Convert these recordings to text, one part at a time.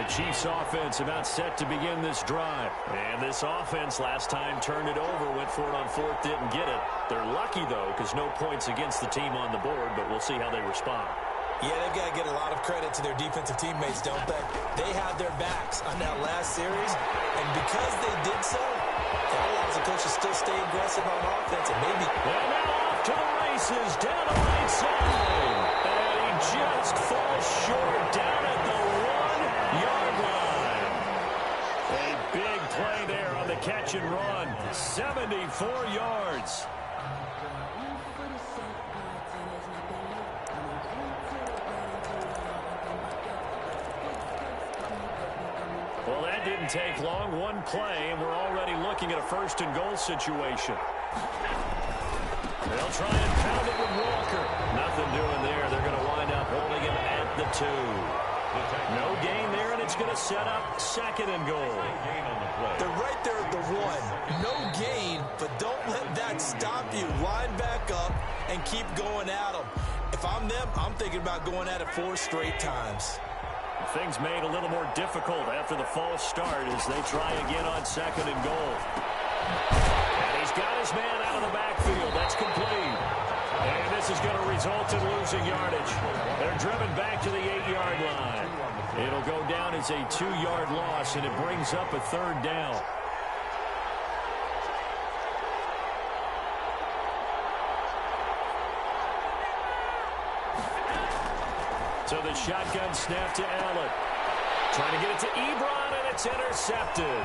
Chiefs offense about set to begin this drive. And this offense last time turned it over, went for it on fourth, didn't get it. They're lucky, though, because no points against the team on the board, but we'll see how they respond. Yeah, they've got to get a lot of credit to their defensive teammates, don't they? They had their backs on that last series, and because they did so, that allows the coach to still stay aggressive on offense and maybe... And now off to the races, down the right side. And he just falls short down at the 1-yard line. A big play there on the catch and run. 74 yards. Well, that didn't take long. One play, and we're already looking at a first-and-goal situation. They'll try and pound it with Walker. Nothing doing there. They're going to wind up holding him at the 2. No gain there, and it's going to set up second and goal. They're right there at the 1. No gain, but don't let that stop you. Line back up and keep going at them. If I'm them, I'm thinking about going at it 4 straight times. Things made a little more difficult after the false start as they try again on second and goal. And he's got his man out of the backfield. That's complete. And this is going to result in losing yardage. They're driven back to the 8-yard line. It'll go down as a 2-yard loss, and it brings up a third down. So the shotgun snap to Allen. Trying to get it to Ebron, and it's intercepted.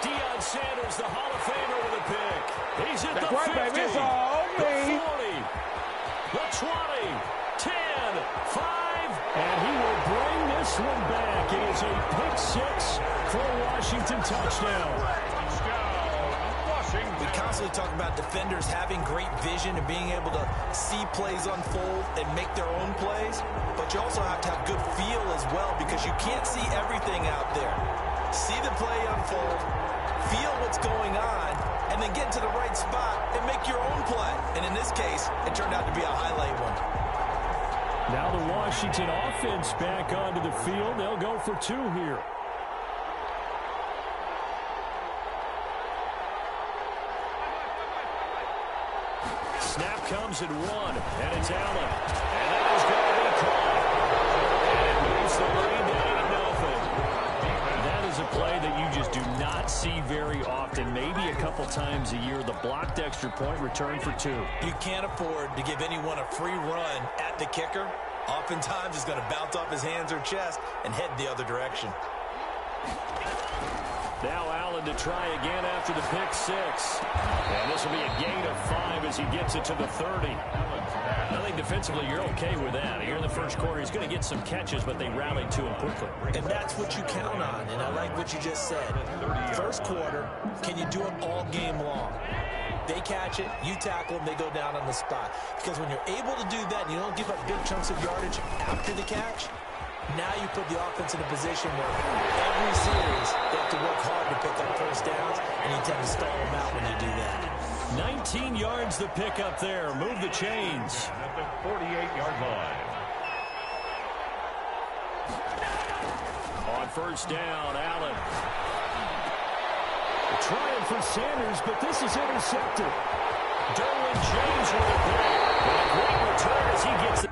Deion Sanders, the Hall of Famer, with a pick. He's at the 50, the 40, the 20, 10, 5, and he will bring this one back. It is a pick-6 for a Washington touchdown. We constantly talk about defenders having great vision and being able to see plays unfold and make their own plays, but you also have to have good feel as well because you can't see everything out there. See the play unfold, feel what's going on, and then get to the right spot and make your own play. And in this case, it turned out to be a highlight one. Now the Washington offense back onto the field. They'll go for 2 here. Snap comes at 1, and it's Allen. And that is going to be caught. And it moves the lead down to nothing. That is a play that you just do not see very often. Maybe a couple times a year. The blocked extra point return for 2. You can't afford to give anyone a free run at the kicker. Oftentimes, he's going to bounce off his hands or chest and head the other direction. Now Allen to try again after the pick-6. And this will be a gain of 5 as he gets it to the 30. I think defensively you're okay with that. Here in the first quarter, he's going to get some catches, but they rallied to him quickly. And that's what you count on, and I like what you just said. First quarter, can you do it all game long? They catch it, you tackle them, they go down on the spot. Because when you're able to do that and you don't give up big chunks of yardage after the catch, now you put the offense in a position where every series they have to work hard to pick up first downs, and you tend to stall them out when you do that. 19 yards the pick up there. Move the chains. At the 48-yard line. On first down, Allen. Trying for Sanders, but this is intercepted. Derwin James with a pick. And a great return as he gets it.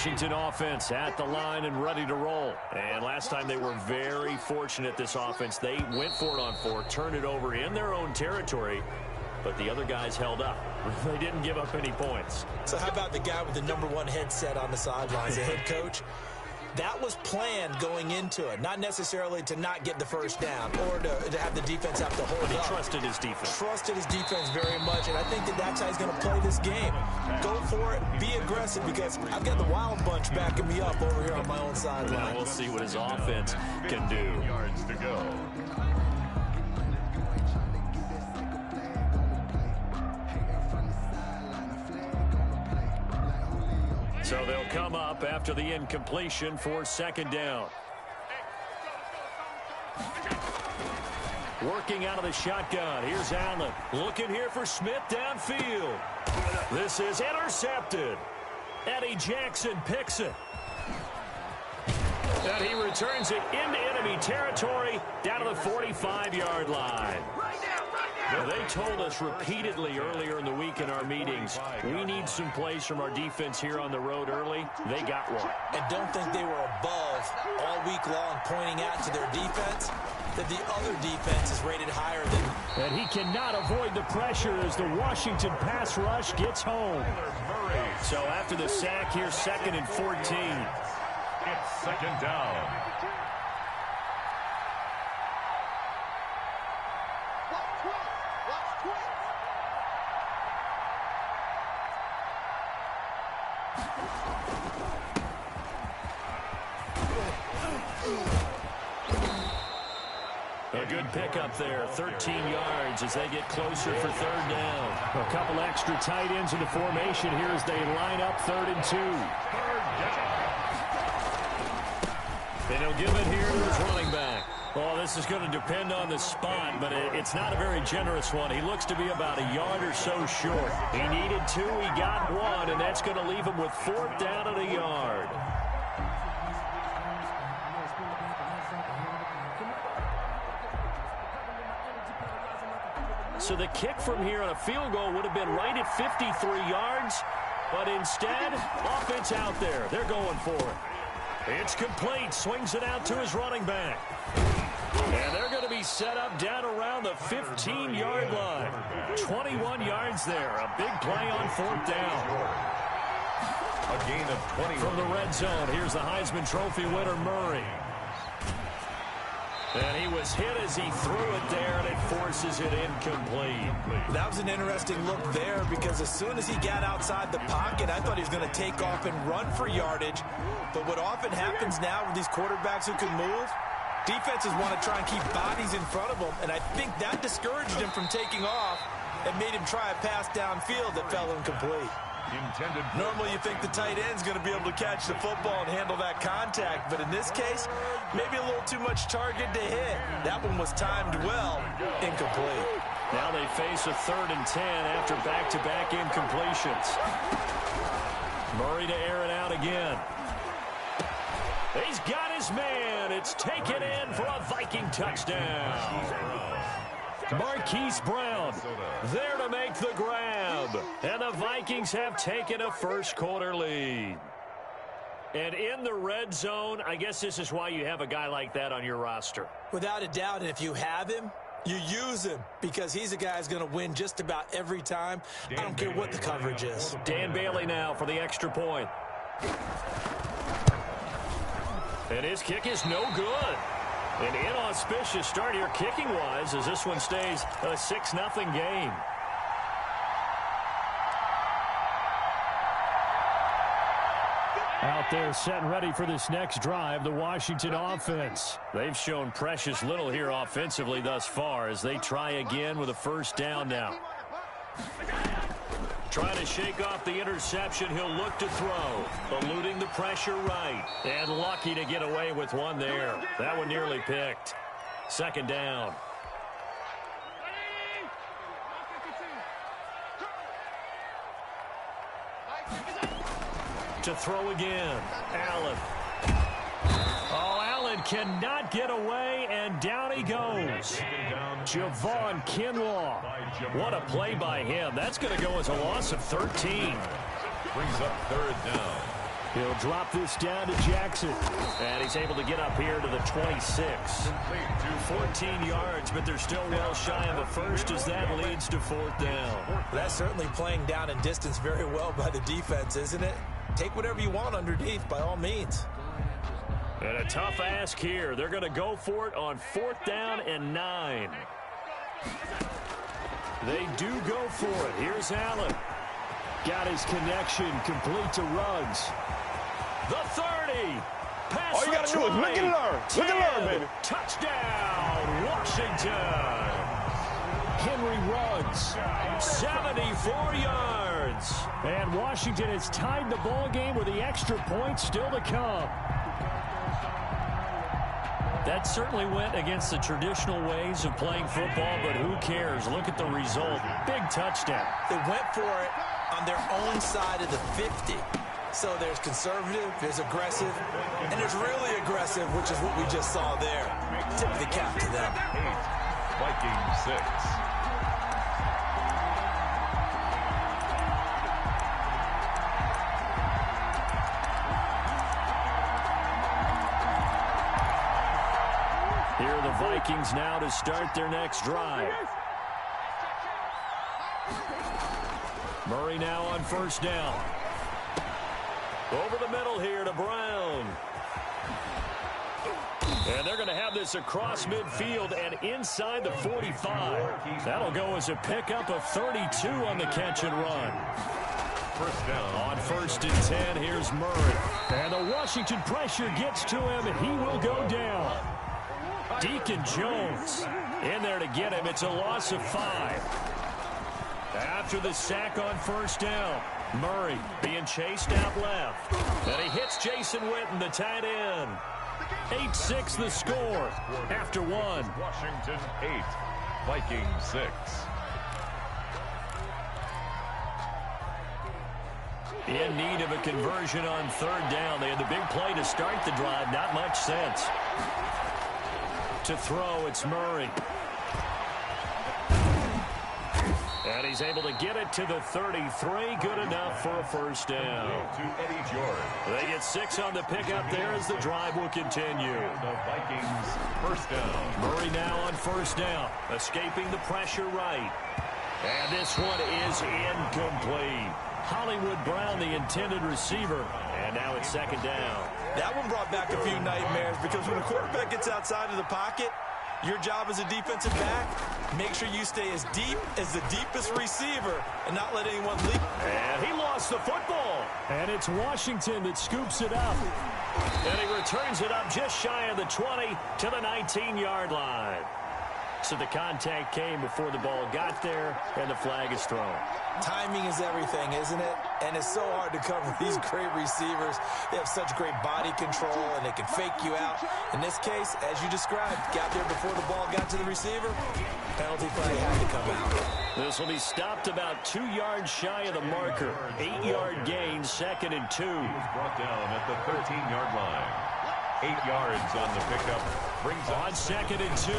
Washington offense at the line and ready to roll. And last time they were very fortunate, this offense. They went for it on 4, turned it over in their own territory, but the other guys held up. They didn't give up any points. So how about the guy with the #1 headset on the sidelines, the head coach? That was planned going into it, not necessarily to not get the first down or to have the defense have to hold up. He trusted his defense. Trusted his defense very much, and I think that's how he's going to play this game. Go for it, be aggressive, because I've got the wild bunch backing me up over here on my own sideline. We'll see what his offense can do. Yards to go. So they'll come up after the incompletion for 2nd down. Working out of the shotgun. Here's Allen. Looking here for Smith downfield. This is intercepted. Eddie Jackson picks it. And he returns it into enemy territory down to the 45-yard line. Well, they told us repeatedly earlier in the week in our meetings, we need some plays from our defense here on the road early. They got one. And don't think they were above all week long pointing out to their defense that the other defense is rated higher than them. And he cannot avoid the pressure as the Washington pass rush gets home. So after the sack, here's 2nd and 14. It's 2nd down. A good pickup there, 13 yards as they get closer for 3rd down. A couple extra tight ends in the formation here as they line up 3rd and 2. And he'll give it here to his running back. Well, this is going to depend on the spot, but it's not a very generous one. He looks to be about a yard or so short. He needed 2, he got 1, and that's going to leave him with 4th down and a yard. So the kick from here on a field goal would have been right at 53 yards, but instead, offense out there. They're going for it. It's complete. Swings it out to his running back. And they're going to be set up down around the 15-yard line. 21 yards there. A big play on 4th down. A gain of 20. From the red zone, here's the Heisman Trophy winner, Murray. And he was hit as he threw it there, and it forces it incomplete. That was an interesting look there because as soon as he got outside the pocket, I thought he was going to take off and run for yardage. But what often happens now with these quarterbacks who can move, defenses want to try and keep bodies in front of them, and I think that discouraged him from taking off and made him try a pass downfield that fell incomplete. Normally you think the tight end's going to be able to catch the football and handle that contact, but in this case, maybe a little too much target to hit. That one was timed well, incomplete. Now they face a 3rd and 10 after back-to-back incompletions. Murray to air it out again. He's got his man. It's taken in for a Viking touchdown. Marquise Brown there to make the grab. And the Vikings have taken a first-quarter lead. And in the red zone, I guess this is why you have a guy like that on your roster. Without a doubt, and if you have him, you use him because he's a guy who's going to win just about every time. I don't care what the coverage is. Dan Bailey now for the extra point. And his kick is no good. An inauspicious start here kicking-wise as this one stays a 6-0 game. Out there set and ready for this next drive, the Washington offense. They've shown precious little here offensively thus far as they try again with a 1st down now. Trying to shake off the interception, he'll look to throw. Eluding the pressure right. And lucky to get away with one there. That one nearly picked. 2nd down. To throw again. Allen. Oh, Allen cannot get away, and down he goes. Javon Kinlaw. What a play by him. That's going to go as a loss of 13. Brings up 3rd down. He'll drop this down to Jackson. And he's able to get up here to the 26. 14 yards, but they're still well shy of the first as that leads to 4th down. That's certainly playing down in distance very well by the defense, isn't it? Take whatever you want underneath, by all means. And a tough ask here. They're going to go for it on 4th down and 9. They do go for it. Here's Allen. Got his connection complete to Ruggs. The 30. Pass. All you got to do is look and learn. Look and learn, baby. Touchdown, Washington. Henry Ruggs, 74 yards. And Washington has tied the ball game with the extra point still to come. That certainly went against the traditional ways of playing football, but who cares? Look at the result. Big touchdown. They went for it on their own side of the 50. So there's conservative, there's aggressive, and there's really aggressive, which is what we just saw there. Tip the cap to them. 8, Vikings 6. Here are the Vikings now to start their next drive. Murray now on 1st down. Over the middle here to Brown. And they're going to have this across midfield and inside the 45. That'll go as a pickup of 32 on the catch and run. 1st down. On 1st and 10, here's Murray. And the Washington pressure gets to him, and he will go down. Deacon Jones in there to get him. It's a loss of 5. After the sack on 1st down, Murray being chased out left. And he hits Jason Witten, the tight end. 8-6 the score after 1. Washington 8, Vikings 6. In need of a conversion on 3rd down. They had the big play to start the drive. Not much sense. To throw, it's Murray. And he's able to get it to the 33. Good enough for a 1st down. To Eddie George. They get 6 on the pickup there as the drive will continue. The Vikings 1st down. Murray now on 1st down. Escaping the pressure right. And this one is incomplete. Hollywood Brown, the intended receiver. And now it's 2nd down. That one brought back a few nightmares because when a quarterback gets outside of the pocket, your job as a defensive back, make sure you stay as deep as the deepest receiver and not let anyone leap. And he lost the football. And it's Washington that scoops it up. And he returns it up just shy of the 20 to the 19-yard line. So the contact came before the ball got there, and the flag is thrown. Timing is everything, isn't it? And it's so hard to cover these great receivers. They have such great body control, and they can fake you out. In this case, as you described, got there before the ball got to the receiver. Penalty flag had to come out. This will be stopped about 2 yards shy of the marker. 8-yard gain, 2nd and 2. He was brought down at the 13-yard line. 8 yards on the pickup. Brings on 2nd and 2.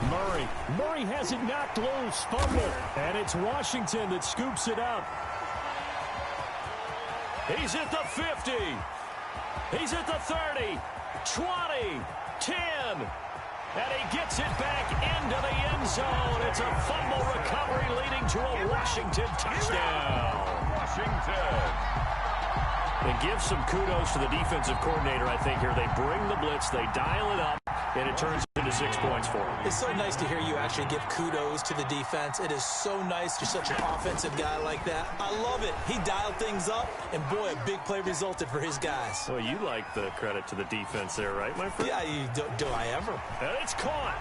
Murray. Murray has it knocked loose. Fumble. And it's Washington that scoops it up. He's at the 50. He's at the 30. 20. 10. And he gets it back into the end zone. It's a fumble recovery leading to a Washington touchdown. Washington. And give some kudos to the defensive coordinator, I think, here. They bring the blitz, they dial it up, and it turns into 6 points for them. It's so nice to hear you actually give kudos to the defense. It is so nice. You're such an offensive guy like that. I love it. He dialed things up, and boy, a big play resulted for his guys. Well, you like the credit to the defense there, right, my friend? Yeah, do I ever? And it's caught.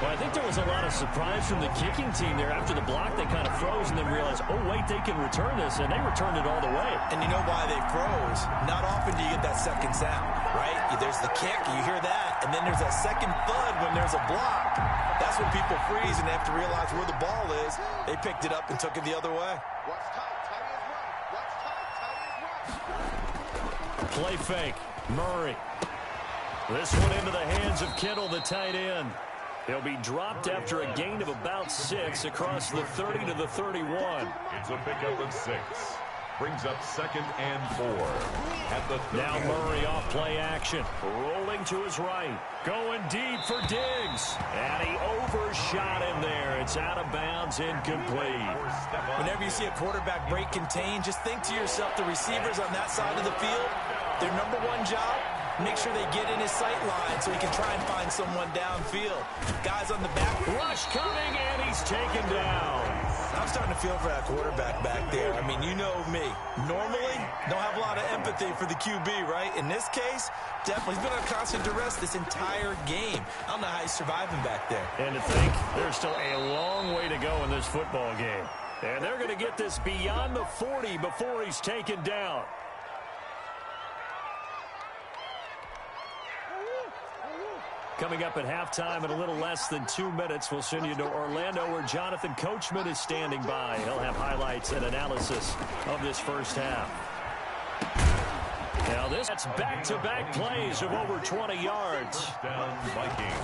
Well, I think there was a lot of surprise from the kicking team there. After the block, they kind of froze and then realized, oh, wait, they can return this, and they returned it all the way. And you know why they froze? Not often do you get that second sound, right? There's the kick, you hear that, and then there's that second thud when there's a block. That's when people freeze and they have to realize where the ball is. They picked it up and took it the other way. Play fake. Murray. This one into the hands of Kittle, the tight end. He'll be dropped after a gain of about 6 across the 30 to the 31. It's a pickup of 6. brings up 2nd and 4 at the 30. Now Murray off play action. Rolling to his right. Going deep for Diggs. And he overshot him there. It's out of bounds, incomplete. Whenever you see a quarterback break contain, just think to yourself, the receivers on that side of the field, their number one job, make sure they get in his sight line so he can try and find someone downfield. Guys on the back. Rush coming, and he's taken down. I'm starting to feel for that quarterback back there. I mean, you know me. Normally, don't have a lot of empathy for the QB, right? In this case, definitely. He's been under constant duress this entire game. I don't know how he's surviving back there. And to think, there's still a long way to go in this football game. And they're going to get this beyond the 40 before he's taken down. Coming up at halftime in a little less than 2 minutes, we'll send you to Orlando where Jonathan Coachman is standing by. He'll have highlights and analysis of this first half. Now that's back-to-back plays of over 20 yards. Down Vikings.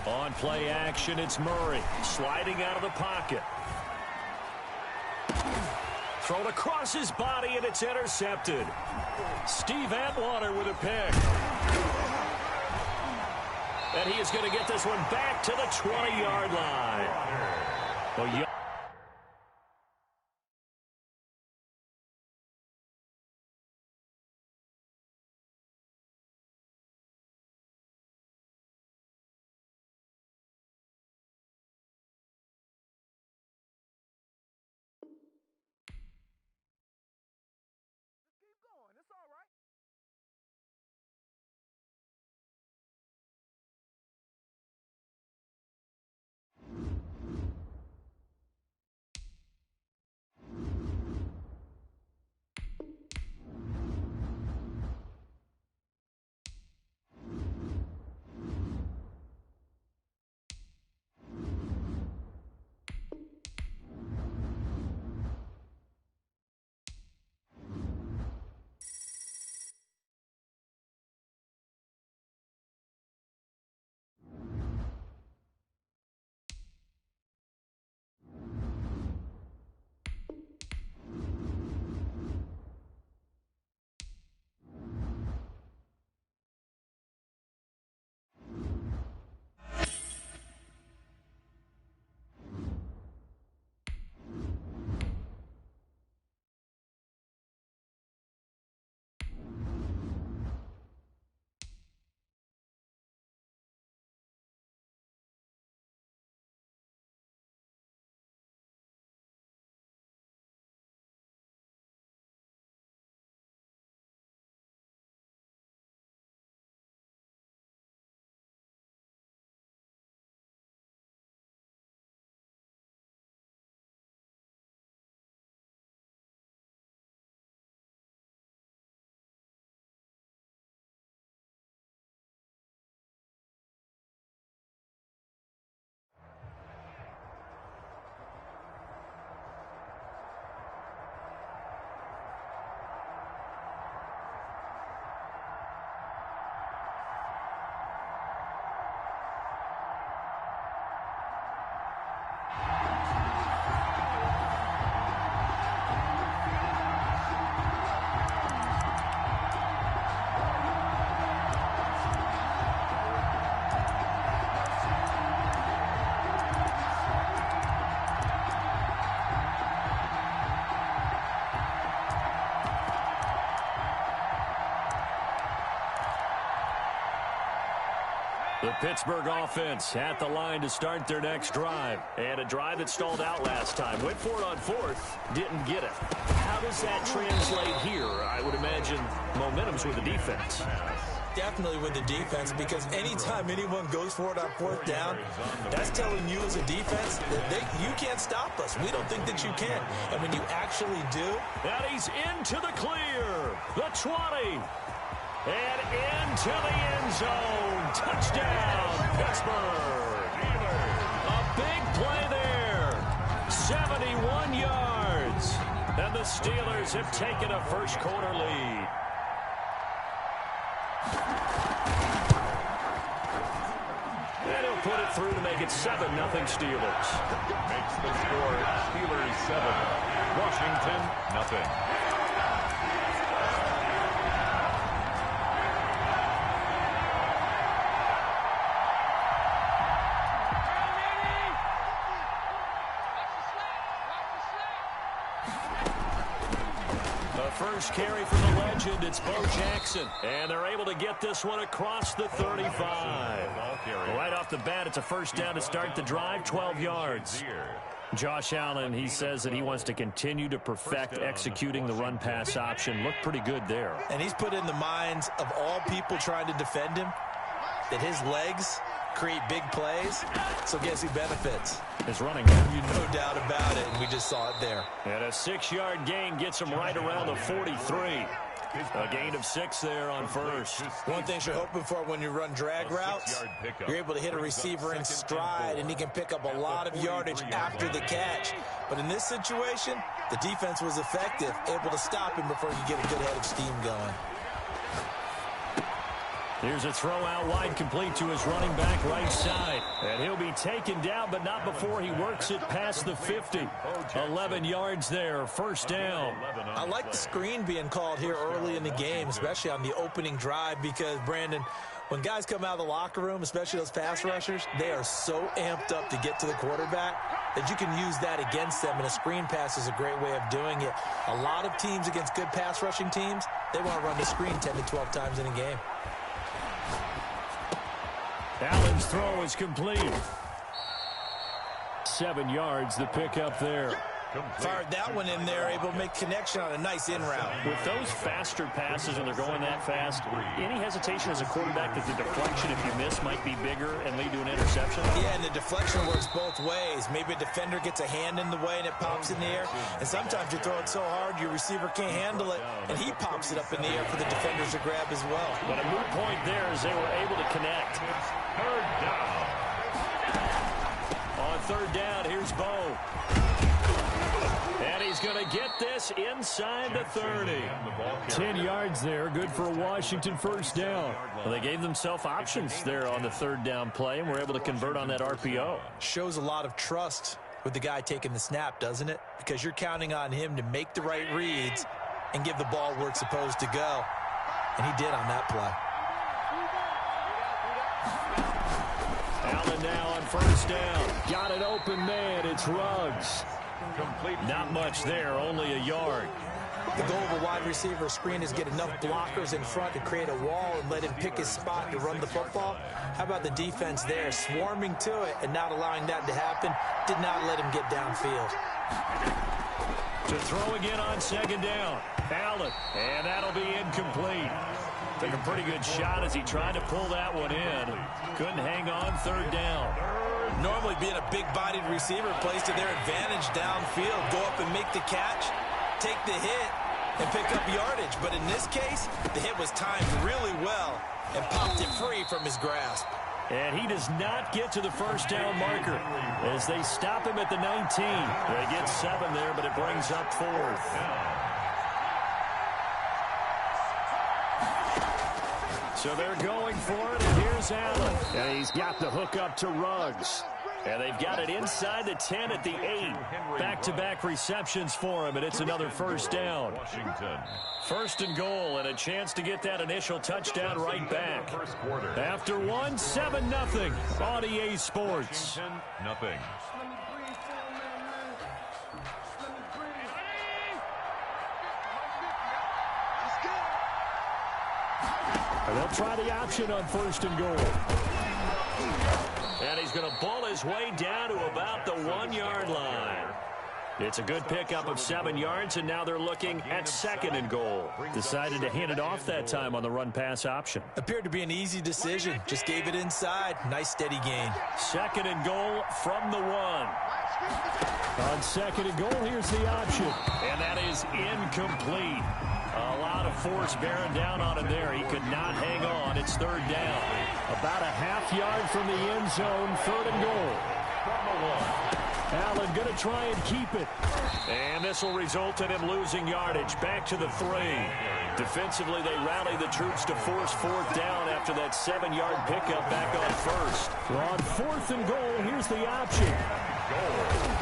On play action, it's Murray sliding out of the pocket. Thrown across his body, and it's intercepted. Steve Atwater with a pick. And he is going to get this one back to the 20-yard line. Well, the Pittsburgh offense at the line to start their next drive. And a drive that stalled out last time. Went for it on fourth, didn't get it. How does that translate here? I would imagine momentum's with the defense. Definitely with the defense, because anytime anyone goes for it on fourth down, that's telling you as a defense that you can't stop us. We don't think that you can. And when you actually do. And he's into the clear. The 20. And into the end zone. Touchdown, Pittsburgh. A big play there. 71 yards. And the Steelers have taken a first quarter lead. And he'll put it through to make it 7-0 Steelers. Makes the score Steelers 7, Washington 0. first carry for the legend. It's Bo Jackson. And they're able to get this one across the 35. Right off the bat, it's a first down to start the drive, 12 yards. Josh Allen, he says that he wants to continue to perfect executing the run-pass option. Looked pretty good there. And he's put in the minds of all people trying to defend him that his legs create big plays. So guess who benefits? His running back. No doubt about it, and we just saw it there. And a 6-yard gain gets him right around the 43. A gain of 6 there on first. One thing you're hoping for when you run drag routes, you're able to hit a receiver in stride, and he can pick up a lot of yardage after the catch. But in this situation, the defense was effective, able to stop him before he get a good head of steam going. Here's a throw out wide, complete to his running back right side. And he'll be taken down, but not before he works it past the 50. 11 yards there, first down. I like the screen being called here early in the game, especially on the opening drive, because, Brandon, when guys come out of the locker room, especially those pass rushers, they are so amped up to get to the quarterback that you can use that against them, and a screen pass is a great way of doing it. A lot of teams against good pass rushing teams, they want to run the screen 10 to 12 times in a game. Allen's throw is complete. 7 yards, the pickup there. Fired that one in there, able to make connection on a nice in route. With those faster passes when they're going that fast, any hesitation as a quarterback that the deflection, if you miss, might be bigger and lead to an interception? Yeah, and the deflection works both ways. Maybe a defender gets a hand in the way and it pops in the air. And sometimes you throw it so hard your receiver can't handle it, and he pops it up in the air for the defenders to grab as well. But a moot point there as they were able to connect. Third down. On third down, here's Bo. And he's going to get this inside the 30. 10 yards there, good for a Washington first down. Well, they gave themselves options there on the third down play, and were able to convert on that RPO. Shows a lot of trust with the guy taking the snap, doesn't it? Because you're counting on him to make the right reads and give the ball where it's supposed to go. And he did on that play. Allen now on first down. Got an open man. It's Ruggs. Not much there, only a yard. The goal of a wide receiver screen is get enough blockers in front to create a wall and let him pick his spot to run the football. How about the defense there, swarming to it and not allowing that to happen? Did not let him get downfield. To throw again on second down. Allen, and that'll be incomplete. Took a pretty good shot as he tried to pull that one in. Couldn't hang on third down. Normally being a big-bodied receiver plays to their advantage downfield. Go up and make the catch, take the hit, and pick up yardage. But in this case, the hit was timed really well and popped it free from his grasp. And he does not get to the first down marker as they stop him at the 19. They get 7 there, but it brings up 4th. So they're going for it, and here's Allen. And he's got the hook up to Ruggs. And they've got it inside the 10 at the 8. Back-to-back receptions for him, and it's another first down. Washington. First and goal, and a chance to get that initial touchdown right back. After 1, 7-0 on EA Sports. Nothing. And they'll try the option on first and goal. And he's going to ball his way down to about the 1-yard line. It's a good pickup of 7 yards, and now they're looking at second and goal. Decided to hand it off that time on the run-pass option. Appeared to be an easy decision. Just gave it inside. Nice steady gain. Second and goal from the 1. On second and goal, here's the option. And that is incomplete. A lot of force bearing down on him there. He could not hang on. It's third down. About a half yard from the end zone. Third and goal. From the 1. Allen going to try and keep it. And this will result in him losing yardage. Back to the 3. Defensively, they rally the troops to force fourth down after that 7-yard pickup back on first. On fourth and goal, here's the option.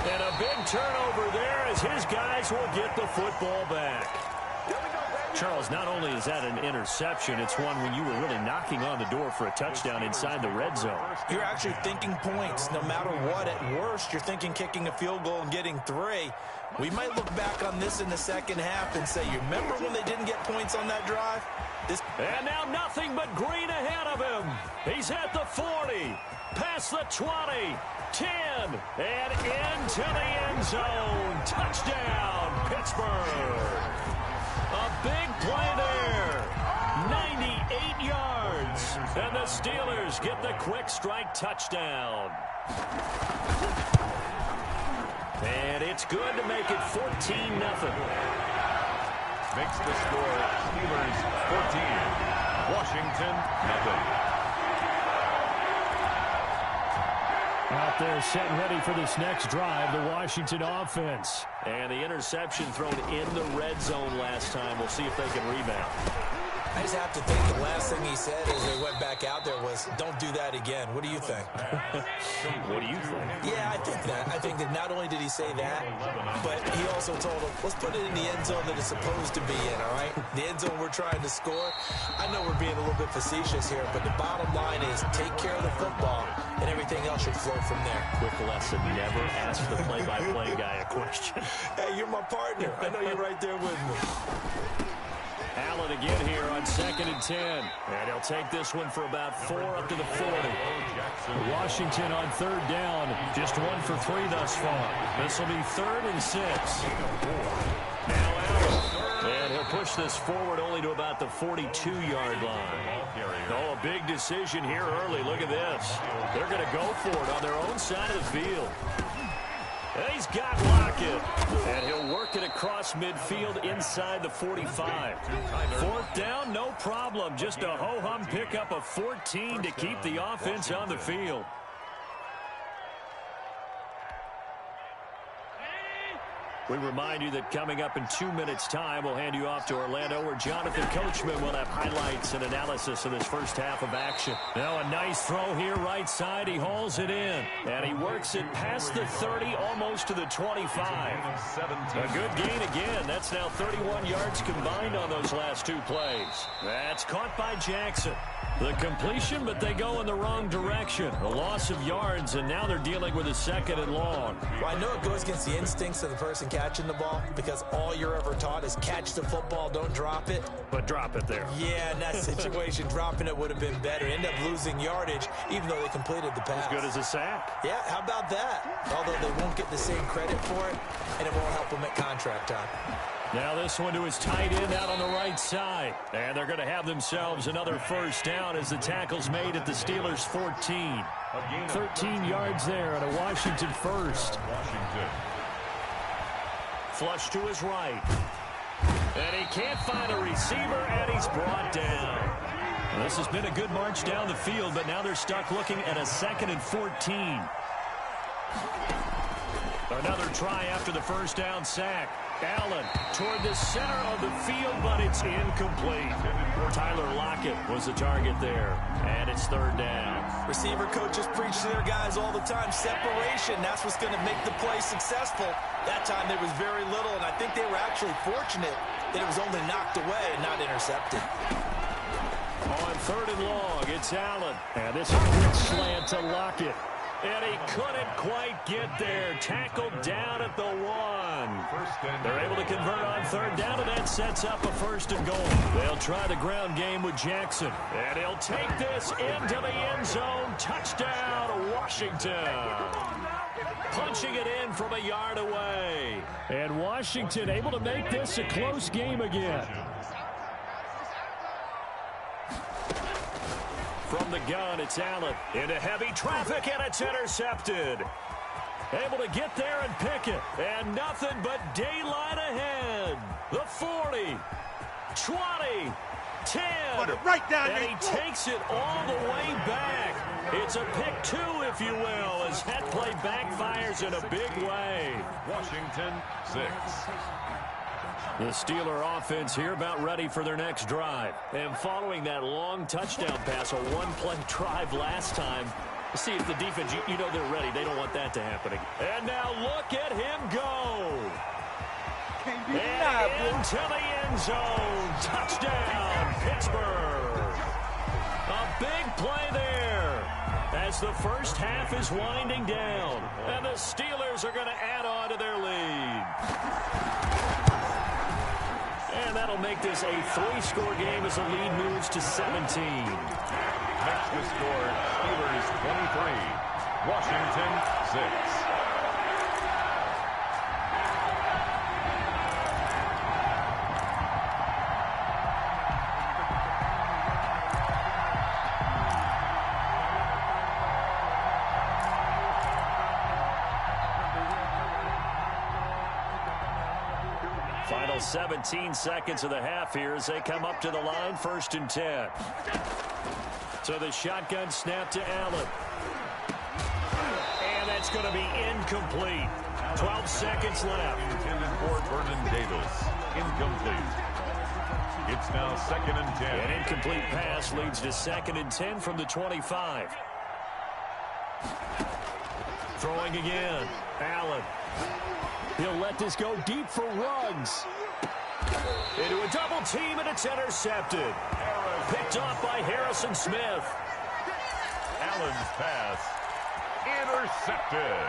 And a big turnover there as his guys will get the football back. Charles, not only is that an interception, it's one when you were really knocking on the door for a touchdown inside the red zone. You're actually thinking points. No matter what, at worst, you're thinking kicking a field goal and getting 3. We might look back on this in the second half and say, you remember when they didn't get points on that drive? And now nothing but green ahead of him. He's at the 40, past the 20, 10, and into the end zone. Touchdown, Pittsburgh. A big play there. 98 yards. And the Steelers get the quick strike touchdown. And it's good to make it 14-0. Makes the score Steelers 14, Washington 0. Out there set and ready for this next drive, the Washington offense. And the interception thrown in the red zone last time. We'll see if they can rebound. I just have to think the last thing he said as they went back out there was, don't do that again. What do you think? What do you think? Yeah, I think that. I think that not only did he say that, but he also told them, let's put it in the end zone that it's supposed to be in, all right? The end zone we're trying to score. I know we're being a little bit facetious here, but the bottom line is take care of the football, and everything else should flow from there. Quick lesson, never ask the play-by-play guy a question. Hey, you're my partner. I know you're right there with me. Allen again here on 2nd and 10. And he'll take this one for about 4 up to the 40. Washington on 3rd down. Just 1 for 3 thus far. This will be 3rd and 6. Now Allen. And he'll push this forward only to about the 42-yard line. Oh, a big decision here early. Look at this. They're going to go for it on their own side of the field. And he's got Lockett. And he'll work it across midfield inside the 45. 4th down, no problem. Just a ho-hum pickup of 14 to keep the offense on the field. We remind you that coming up in 2 minutes' time, we'll hand you off to Orlando, where Jonathan Coachman will have highlights and analysis of this first half of action. Now a nice throw here right side. He hauls it in, and he works it past the 30, almost to the 25. A good gain again. That's now 31 yards combined on those last 2 plays. That's caught by Jackson. The completion, but they go in the wrong direction. A loss of yards, and now they're dealing with a 2nd and long. Well, I know it goes against the instincts of the person catching the ball, because all you're ever taught is catch the football, don't drop it. But drop it there. Yeah, in that situation, dropping it would have been better. End up losing yardage, even though they completed the pass. As good as a sack. Yeah, how about that? Although they won't get the same credit for it, and it won't help them at contract time. Now this one to his tight end out on the right side. And they're going to have themselves another first down as the tackle's made at the Steelers' 14. 13 yards there and a Washington first. Flush to his right. And he can't find a receiver, and he's brought down. Well, this has been a good march down the field, but now they're stuck looking at a 2nd and 14. Another try after the first down sack. Allen toward the center of the field, but it's incomplete. Tyler Lockett was the target there, and it's 3rd down. Receiver coaches preach to their guys all the time. Separation, that's what's going to make the play successful. That time there was very little, and I think they were actually fortunate that it was only knocked away and not intercepted. On 3rd and long, it's Allen. And this is a quick slant to Lockett. And he couldn't quite get there. Tackled down at the 1. They're able to convert on 3rd down, and that sets up a 1st and goal. They'll try the ground game with Jackson. And he'll take this into the end zone. Touchdown, Washington. Punching it in from a yard away. And Washington able to make this a close game again. From the gun, it's Allen into heavy traffic, and it's intercepted. Able to get there and pick it, and nothing but daylight ahead. The 40, 20, 10, right down, and he takes it all the way back. It's a pick 2, if you will, as that play backfires in a big way. Washington 6. The Steeler offense here about ready for their next drive. And following that long touchdown pass, a one-play drive last time, see if the defense, you know they're ready. They don't want that to happen again. And now look at him go. And into the end zone. Touchdown, Pittsburgh. A big play there as the first half is winding down. And the Steelers are going to add on to their lead. And that'll make this a 3-score game as the lead moves to 17. Next to score, Steelers 23, Washington 6. Final 17 seconds of the half here as they come up to the line, 1st and 10. So the shotgun snap to Allen. And that's going to be incomplete. 12 seconds left. Intended for Vernon Davis. Incomplete. It's now 2nd and 10. An incomplete pass leads to 2nd and 10 from the 25. Throwing again. Allen. He'll let this go deep for Ruggs. Into a double team, and it's intercepted. Picked off by Harrison Smith. Allen's pass intercepted.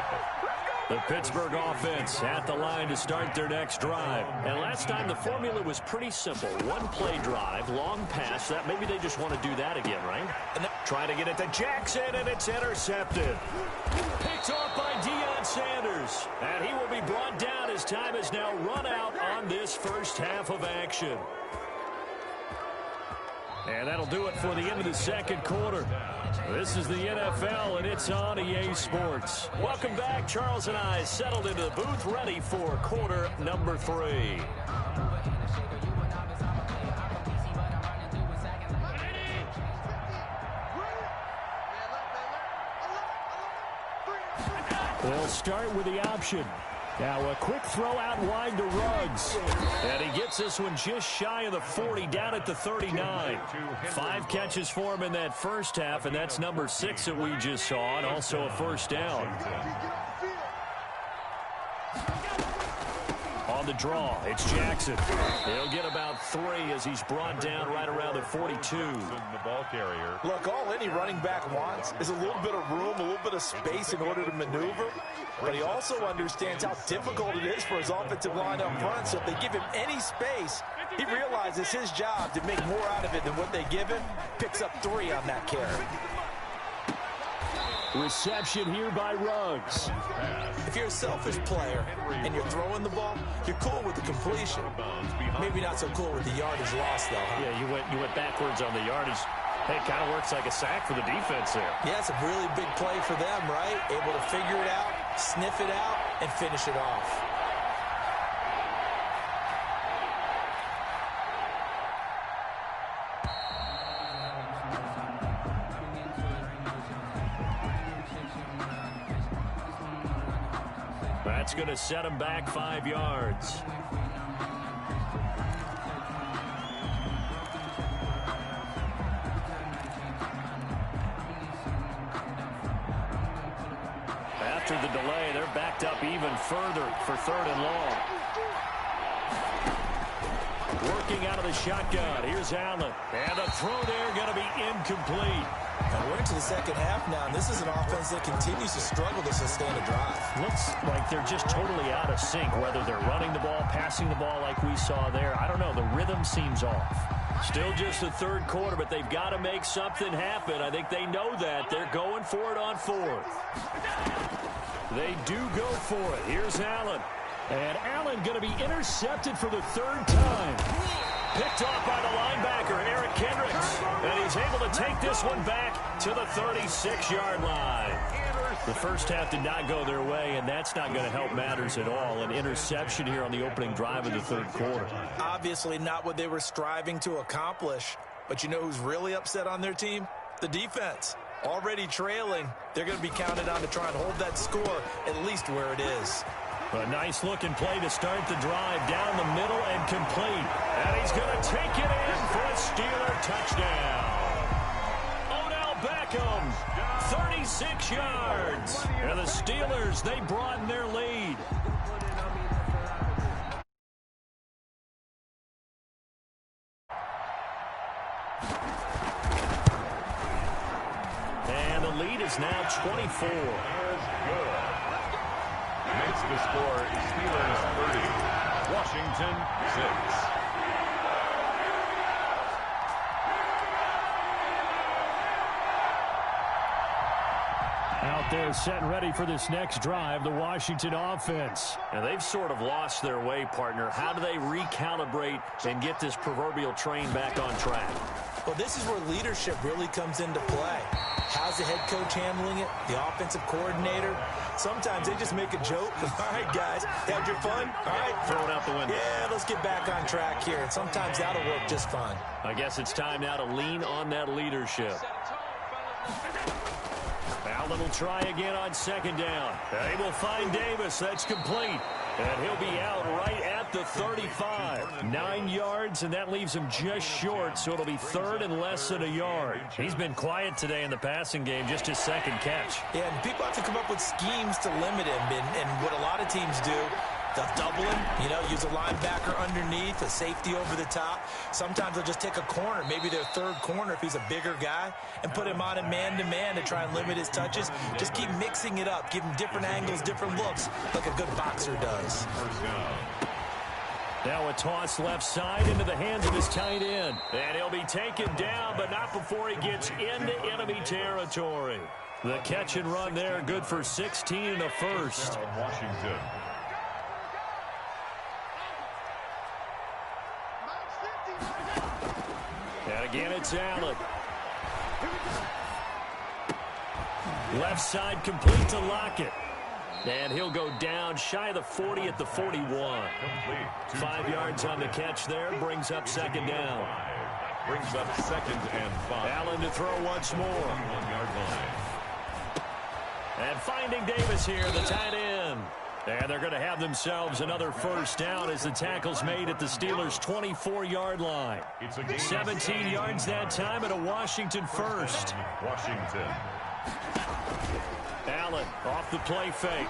The Pittsburgh offense at the line to start their next drive. And last time the formula was pretty simple. One play drive, long pass. That maybe they just want to do that again, right? And try to get it to Jackson, and it's intercepted. Picked off by Deion Sanders. And he will be brought down as time is now run out on this first half of action. And that'll do it for the end of the second quarter. This is the NFL, and it's on EA Sports. Welcome back. Charles and I settled into the booth, ready for quarter number 3. They'll start with the option. Now a quick throw out wide to Ruggs. And he gets this one just shy of the 40, down at the 39. 5 catches for him in that first half, and that's number 6 that we just saw, and also a first down. On the draw, it's Jackson. He'll get about 3 as he's brought down right around the 42. The ball carrier. Look, all any running back wants is a little bit of room, a little bit of space in order to maneuver. But he also understands how difficult it is for his offensive line up front. So if they give him any space, he realizes his job to make more out of it than what they give him. Picks up 3 on that carry. Reception here by Ruggs. If you're a selfish player and you're throwing the ball, you're cool with the completion. Maybe not so cool with the yardage loss, though, huh? Yeah, you went backwards on the yardage. Hey, it kind of works like a sack for the defense there. Yeah, it's a really big play for them, right? Able to figure it out, sniff it out, and finish it off. That's going to set him back 5 yards. After the delay, they're backed up even further for 3rd and long. Working out of the shotgun. Here's Allen. And a throw there going to be incomplete. And we're into the second half now, and this is an offense that continues to struggle to sustain a drive. Looks like they're just totally out of sync, whether they're running the ball, passing the ball like we saw there. I don't know. The rhythm seems off. Still just the 3rd quarter, but they've got to make something happen. I think they know that. They're going for it on 4th. They do go for it. Here's Allen. And Allen going to be intercepted for the 3rd time. Picked off by the linebacker, Eric Kendricks. And he's able to take this one back to the 36-yard line. The first half did not go their way, and that's not going to help matters at all. An interception here on the opening drive of the 3rd quarter. Obviously not what they were striving to accomplish. But you know who's really upset on their team? The defense. Already trailing, they're going to be counted on to try and hold that score at least where it is. A nice-looking play to start the drive down the middle and complete. And he's going to take it in for a Steeler touchdown. Odell Beckham, 36 yards. And the Steelers, they broaden their lead. is now 24. Good. Makes the score Steelers 30, Washington 6. Out there set and ready for this next drive, the Washington offense. And they've sort of lost their way, partner. How do they recalibrate and get this proverbial train back on track? Well, this is where leadership really comes into play. How's the head coach handling it? The offensive coordinator? Sometimes they just make a joke. All right, guys, had your fun? All right. Throw it out the window. Yeah, let's get back on track here. And sometimes that'll work just fine. I guess it's time now to lean on that leadership. Allen will try again on second down. They will find Davis. That's complete. And he'll be out right at the 35. 9 yards, and that leaves him just short, so it'll be third and less than a yard. He's been quiet today in the passing game, just his second catch. Yeah, and people have to come up with schemes to limit him, and what a lot of teams do, they'll double him, use a linebacker underneath, a safety over the top. Sometimes they'll just take a corner, maybe their third corner if he's a bigger guy, and put him on a man-to-man to try and limit his touches. Just keep mixing it up, give him different angles, different looks, like a good boxer does. Now a toss left side into the hands of his tight end. And he'll be taken down, but not before he gets into enemy territory. The catch and run there, good for 16 and a first. Washington. And again, it's Allen. Left side complete to Lockett. And he'll go down shy of the 40 at the 41. 5 yards on the catch there. Brings up second down. Brings up second and 5. Allen to throw once more. 1-yard line. And finding Davis here, the tight end. And they're going to have themselves another first down as the tackle's made at the Steelers' 24-yard line. 17 yards that time and a Washington first. Washington. Allen off the play fake.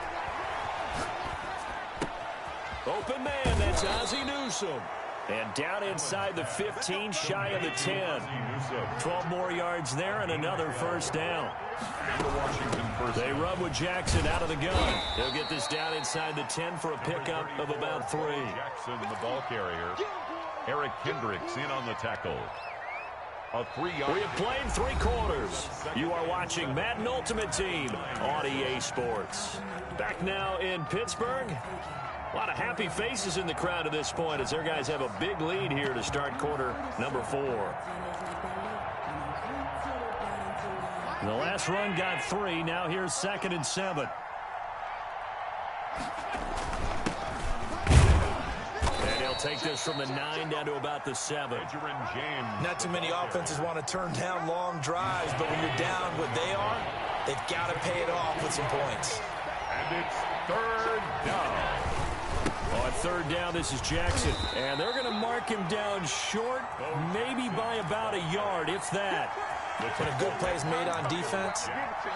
Open man, that's Ozzie Newsome. And down inside the 15, shy of the 10. 12 more yards there and another first down. They run with Jackson out of the gun. They'll get this down inside the 10 for a pickup of about 3. Jackson, the ball carrier. Eric Kendricks in on the tackle. A 3-yard. We have played 3 quarters. You are watching Madden Ultimate Team on EA Sports. Back now in Pittsburgh. A lot of happy faces in the crowd at this point as their guys have a big lead here to start quarter number 4. The last run got 3. Now here's 2nd and 7. And he'll take this from the 9 down to about the 7. Not too many offenses want to turn down long drives, but when you're down what they are, they've got to pay it off with some points. And it's 3rd down. On 3rd down, this is Jackson. And they're going to mark him down short, maybe by about a yard, if that. When a good play is made on defense,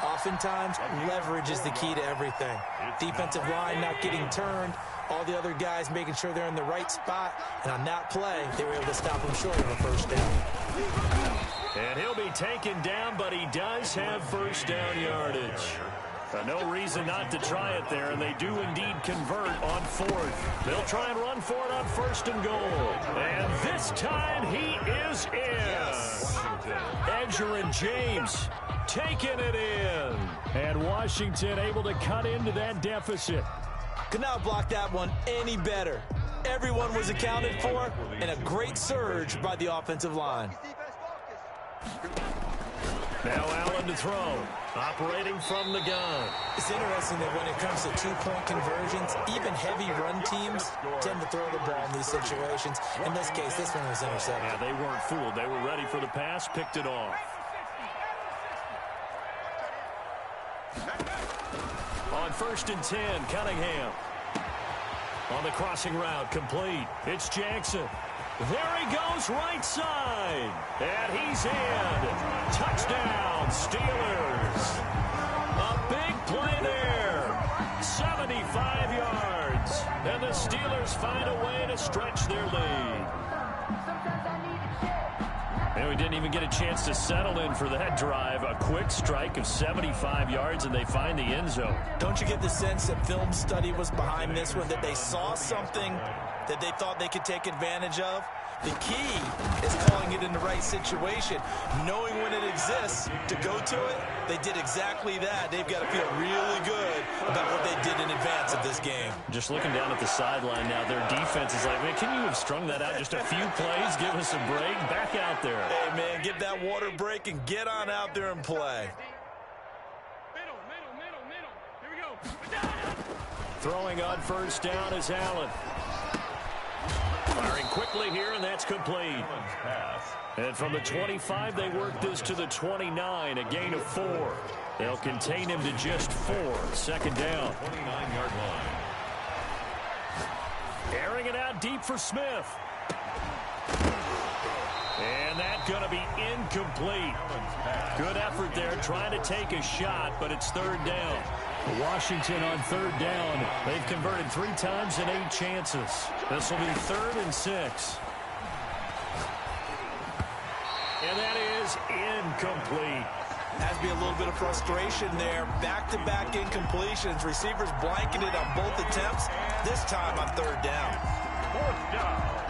oftentimes leverage is the key to everything. Defensive line not getting turned, all the other guys making sure they're in the right spot, and on that play, they were able to stop him short of a first down. And he'll be taken down, but he does have first down yardage. No reason not to try it there, and they do indeed convert on 4th. They'll try and run for it on 1st and goal. And this time he is in. Edger and James taking it in. And Washington able to cut into that deficit. Could not block that one any better. Everyone was accounted for, and a great surge by the offensive line. Now Allen to throw. Operating from the gun. It's interesting that when it comes to 2-point conversions, even heavy run teams tend to throw the ball in these situations. In this case, this one was intercepted. Yeah, they weren't fooled. They were ready for the pass, picked it off. On 1st and 10, Cunningham. On the crossing route, complete. It's Jackson. There he goes, right side. And he's in. Touchdown, Steelers. A big play there. 75 yards. And the Steelers find a way to stretch their lead. And we didn't even get a chance to settle in for that drive. A quick strike of 75 yards, and they find the end zone. Don't you get the sense that film study was behind this one, that they saw something that they thought they could take advantage of? The key is calling it in the right situation, knowing when it exists to go to it. They did exactly that. They've got to feel really good about what they did in advance of this game. Just looking down at the sideline now, their defense is like, man, can you have strung that out just a few plays? Give us a break. Back out there. Hey, man, give that water break and get on out there and play. Here we go. Throwing on first down is Allen. Firing quickly here, and that's complete. And from the 25, they work this to the 29, a gain of 4. They'll contain him to just 4. Second down. 29-yard line. Airing it out deep for Smith. And that's going to be incomplete. Good effort there, trying to take a shot, but it's third down. Washington on third down. They've converted 3 times in 8 chances. This will be 3rd and 6. And that is incomplete. Has to be a little bit of frustration there. Back-to-back incompletions. Receivers blanketed on both attempts. This time on third down. 4th down.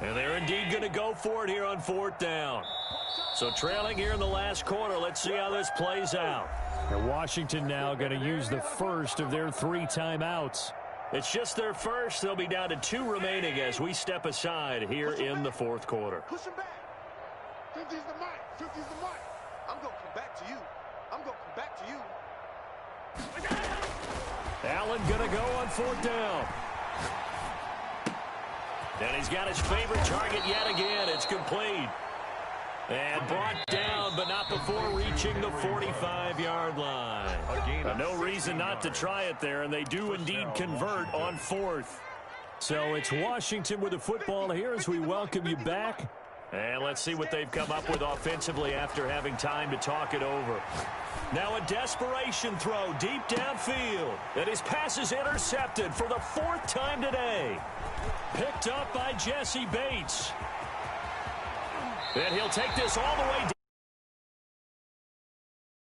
And they're indeed going to go for it here on 4th down. So trailing here in the last quarter. Let's see how this plays out. And Washington now going to use the first of their 3 timeouts. It's just their first. They'll be down to 2 remaining as we step aside here in the 4th quarter. Push him back. 50's the mark. 50's the mark. I'm going to come back to you. I'm going to come back to you. Allen going to go on 4th down. And he's got his favorite target yet again. It's complete. And brought down, but not before reaching the 45-yard line. No reason not to try it there, and they do indeed convert on 4th. So it's Washington with the football here as we welcome you back. And let's see what they've come up with offensively after having time to talk it over. Now a desperation throw deep downfield. And his pass is intercepted for the 4th time today. Picked up by Jesse Bates. And he'll take this all the way down.